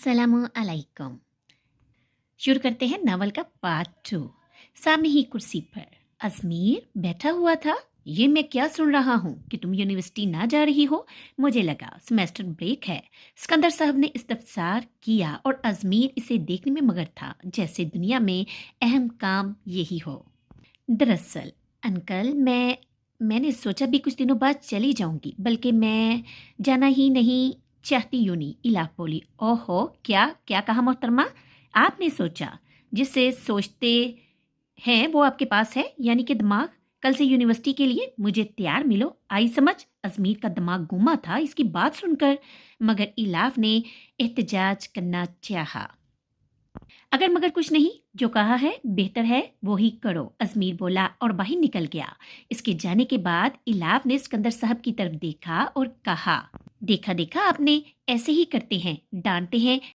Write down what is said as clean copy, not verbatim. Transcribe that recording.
सलाम अलैकुम। शुरू करते हैं नावल का पार्ट 2। सामने ही कुर्सी पर अजमीर बैठा हुआ था। ये मैं क्या सुन रहा हूँ कि तुम यूनिवर्सिटी ना जा रही हो। मुझे लगा सेमेस्टर ब्रेक है। सिकंदर साहब ने इस्तफसार किया और अजमीर इसे देखने में मगन था, जैसे दुनिया में अहम काम यही हो। दरअसल अंकल, मैंने सोचा भी कुछ दिनों बाद चली जाऊंगी, बल्कि मैं जाना ही नहीं चाहती। यूनी इलाफ बोली। ओहो, क्या क्या कहा मोहतरमा? आपने सोचा? जिसे सोचते हैं वो आपके पास है, यानी कि दिमाग। कल से यूनिवर्सिटी के लिए मुझे तैयार मिलो। आई समझ? अजमीर का दिमाग गुमा था इसकी बात सुनकर, मगर इलाफ ने एहतजाज करना चाहा। अगर मगर कुछ नहीं, जो कहा है बेहतर है वो ही करो, अजमीर बोला और बाहर निकल गया। इसके जाने के बाद इलाफ ने सिकंदर साहब की तरफ देखा और कहा, देखा देखा आपने, ऐसे ही करते हैं, डांटते हैं